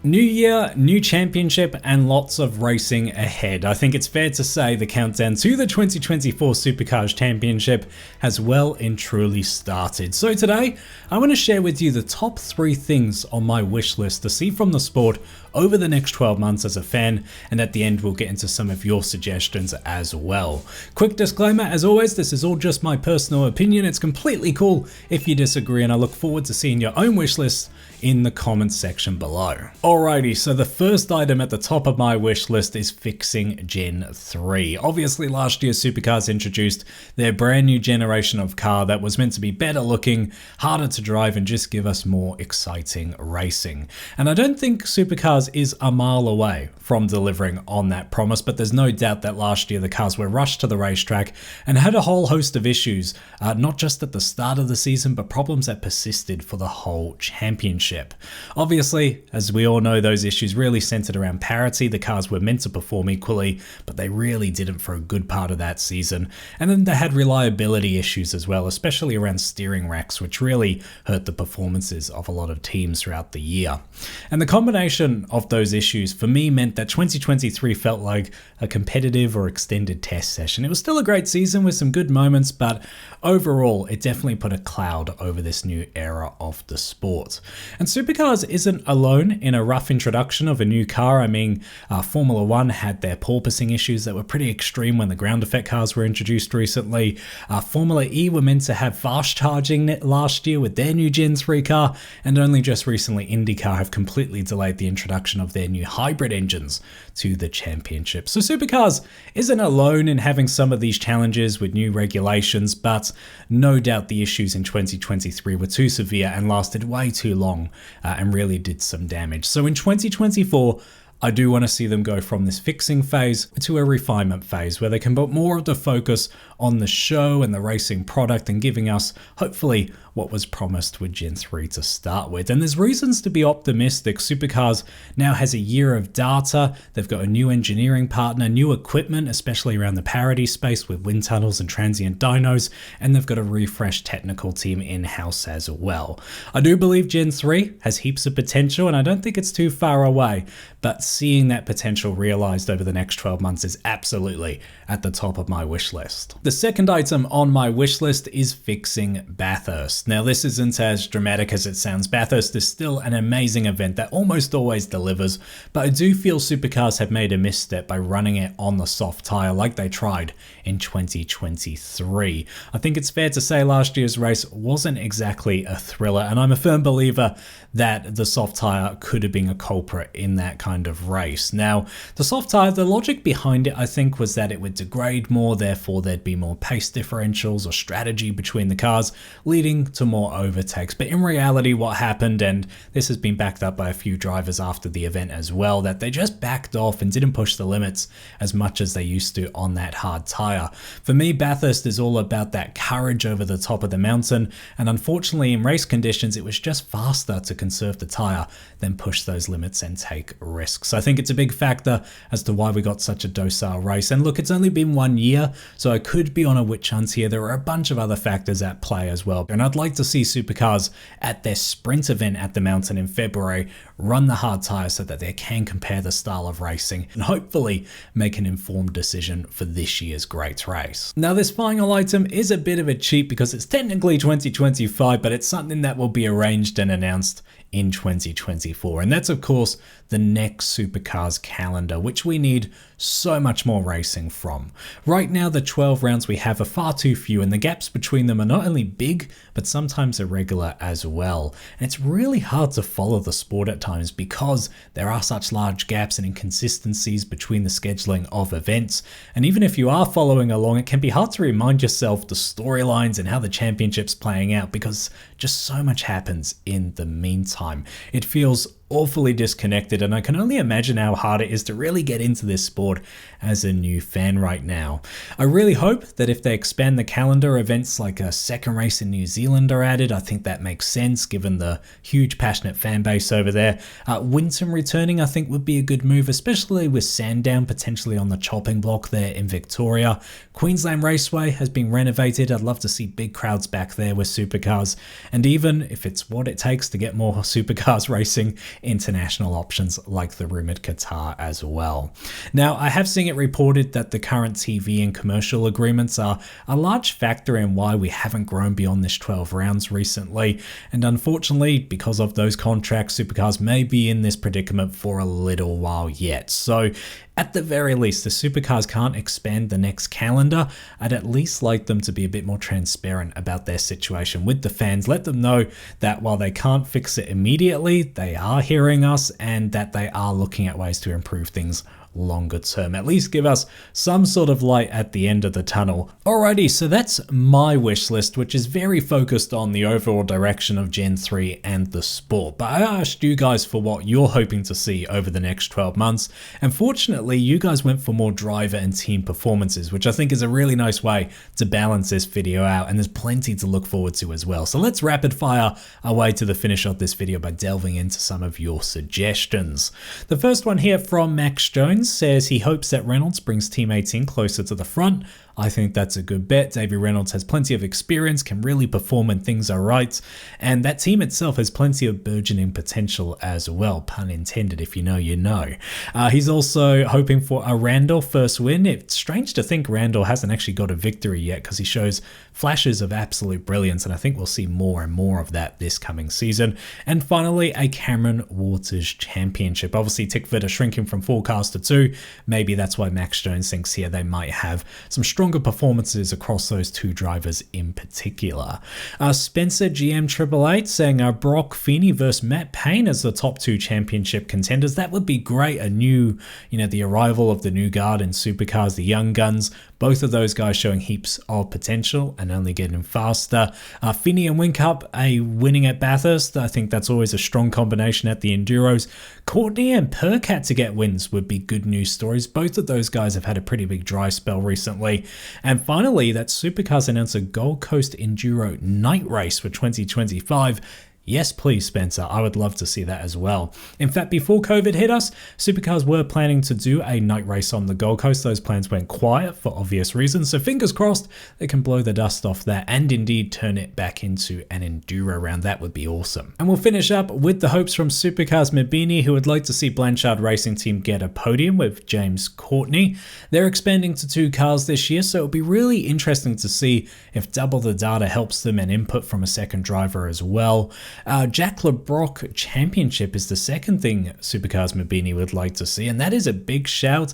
New year, new championship, and lots of racing ahead. I think it's fair to say the countdown to the 2024 Supercars Championship has well and truly started. So today, I want to share with you the top 3 things on my wish list to see from the sport over the next 12 months as a fan, and at the end we'll get into some of your suggestions as well. Quick disclaimer, as always, this is all just my personal opinion. It's completely cool if you disagree, and I look forward to seeing your own wish lists in the comments section below. Alrighty, so the first item at the top of my wish list is fixing Gen 3. Obviously last year Supercars introduced their brand new generation of car that was meant to be better looking, harder to drive, and just give us more exciting racing. And I don't think Supercars is a mile away from delivering on that promise, but there's no doubt that last year the cars were rushed to the racetrack and had a whole host of issues, not just at the start of the season, but problems that persisted for the whole championship. Obviously, as we all know, those issues really centered around parity. The cars were meant to perform equally, but they really didn't for a good part of that season. And then they had reliability issues as well, especially around steering racks, which really hurt the performances of a lot of teams throughout the year. And the combination of those issues for me meant that 2023 felt like a competitive or extended test session. It was still a great season with some good moments, but overall it definitely put a cloud over this new era of the sport. And Supercars isn't alone in a rough introduction of a new car. I mean, Formula 1 had their porpoising issues that were pretty extreme when the ground effect cars were introduced recently. Formula E were meant to have fast charging last year with their new Gen 3 car, and only just recently IndyCar have completely delayed the introduction of their new hybrid engines to the championship. So Supercars isn't alone in having some of these challenges with new regulations, but no doubt the issues in 2023 were too severe and lasted way too long and really did some damage. So in 2024, I do want to see them go from this fixing phase to a refinement phase where they can put more of the focus on the show and the racing product and giving us, hopefully, what was promised with Gen 3 to start with. And there's reasons to be optimistic. Supercars now has a year of data. They've got a new engineering partner, new equipment, especially around the parity space with wind tunnels and transient dynos, and they've got a refreshed technical team in-house as well. I do believe Gen 3 has heaps of potential, and I don't think it's too far away, but seeing that potential realized over the next 12 months is absolutely at the top of my wish list. The second item on my wish list is fixing Bathurst. Now, this isn't as dramatic as it sounds. Bathurst is still an amazing event that almost always delivers, but I do feel Supercars have made a misstep by running it on the soft tyre like they tried in 2023. I think it's fair to say last year's race wasn't exactly a thriller, and I'm a firm believer that the soft tyre could have been a culprit in that kind of race. Now, the soft tyre, the logic behind it, I think, was that it would degrade more, therefore there'd be more pace differentials or strategy between the cars, leading to more overtakes. But in reality, what happened, and this has been backed up by a few drivers after the event as well, that they just backed off and didn't push the limits as much as they used to on that hard tyre. For me, Bathurst is all about that courage over the top of the mountain, and unfortunately in race conditions, it was just faster to conserve the tyre than push those limits and take risks. I think it's a big factor as to why we got such a docile race. And look, it's only been 1 year, so I could be on a witch hunt here. There are a bunch of other factors at play as well. And I'd like to see Supercars at their sprint event at the mountain in February run the hard tyres so that they can compare the style of racing and hopefully make an informed decision for this year's great race. Now, this final item is a bit of a cheat because it's technically 2025, but it's something that will be arranged and announced in 2024. And that's, of course, the next Supercars calendar, which we need so much more racing from. Right now, the 12 rounds we have are far too few, and the gaps between them are not only big, but sometimes irregular as well. And it's really hard to follow the sport at times because there are such large gaps and inconsistencies between the scheduling of events. And even if you are following along, it can be hard to remind yourself the storylines and how the championship's playing out because just so much happens in the meantime. It feels awfully disconnected, and I can only imagine how hard it is to really get into this sport as a new fan right now. I really hope that if they expand the calendar, events like a second race in New Zealand are added. I think that makes sense given the huge passionate fan base over there. Winton returning I think would be a good move, especially with Sandown potentially on the chopping block there in Victoria. Queensland Raceway has been renovated. I'd love to see big crowds back there with Supercars, and even if it's what it takes to get more Supercars racing international options like the rumoured Qatar as well. Now, I have seen it reported that the current TV and commercial agreements are a large factor in why we haven't grown beyond this 12 rounds recently, and unfortunately, because of those contracts, Supercars may be in this predicament for a little while yet. So at the very least, the Supercars can't expand the next calendar. I'd at least like them to be a bit more transparent about their situation with the fans. Let them know that while they can't fix it immediately, they are hearing us and that they are looking at ways to improve things longer term. At least give us some sort of light at the end of the tunnel. Alrighty, so that's my wish list, which is very focused on the overall direction of Gen 3 and the sport. But I asked you guys for what you're hoping to see over the next 12 months. And fortunately, you guys went for more driver and team performances, which I think is a really nice way to balance this video out. And there's plenty to look forward to as well. So let's rapid fire our way to the finish of this video by delving into some of your suggestions. The first one here from Max Jones says he hopes that Reynolds brings teammates in closer to the front. I think that's a good bet. Davey Reynolds has plenty of experience, can really perform when things are right, and that team itself has plenty of burgeoning potential as well, pun intended, if you know, you know. He's also hoping for a Randall first win. It's strange to think Randall hasn't actually got a victory yet because he shows flashes of absolute brilliance, and I think we'll see more and more of that this coming season. And finally, a Cameron Waters championship. Obviously, Tickford are shrinking from forecast to 2. Maybe that's why Max Jones thinks here they might have some stronger performances across those 2 drivers in particular. Spencer GM 888 saying Brocq, Feeney versus Matt Payne as the top 2 championship contenders. That would be great. A new, the arrival of the new guard in Supercars, the young guns. Both of those guys showing heaps of potential and only getting faster. Feeney and Whincup winning at Bathurst. I think that's always a strong combination at the Enduros. Courtney and Percat to get wins would be good news stories. Both of those guys have had a pretty big dry spell recently. And finally, that Supercars announced a Gold Coast Enduro night race for 2025. Yes, please, Spencer. I would love to see that as well. In fact, before COVID hit us, Supercars were planning to do a night race on the Gold Coast. Those plans went quiet for obvious reasons. So fingers crossed they can blow the dust off that and indeed turn it back into an enduro round. That would be awesome. And we'll finish up with the hopes from Supercars Mabini, who would like to see Blanchard Racing Team get a podium with James Courtney. They're expanding to 2 cars this year, so it'll be really interesting to see if double the data helps them and input from a second driver as well. Jack Brocq Championship is the second thing Supercars Mabini would like to see, and that is a big shout.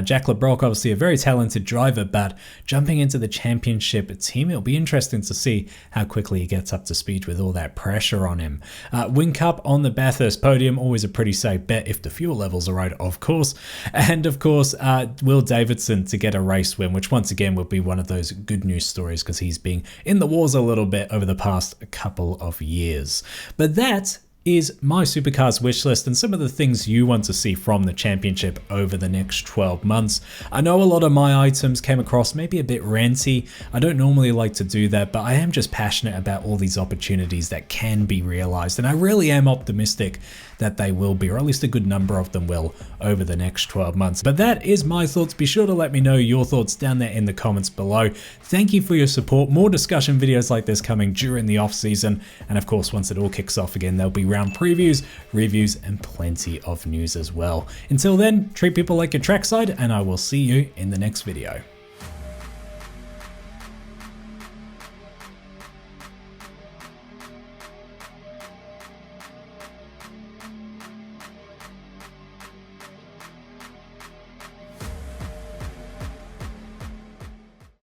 Jack Brocq, obviously a very talented driver, but jumping into the championship team, it'll be interesting to see how quickly he gets up to speed with all that pressure on him. Whincup on the Bathurst podium, always a pretty safe bet if the fuel levels are right, of course. And of course, Will Davison to get a race win, which once again would be one of those good news stories because he's been in the wars a little bit over the past couple of years. But that is my Supercars wish list and some of the things you want to see from the championship over the next 12 months. I know a lot of my items came across maybe a bit ranty. I don't normally like to do that, but I am just passionate about all these opportunities that can be realized, and I really am optimistic that they will be, or at least a good number of them will, over the next 12 months. But that is my thoughts. Be sure to let me know your thoughts down there in the comments below. Thank you for your support. More discussion videos like this coming during the off season, and of course once it all kicks off again, there'll be round previews, reviews, and plenty of news as well. Until then, treat people like your trackside, and I will see you in the next video.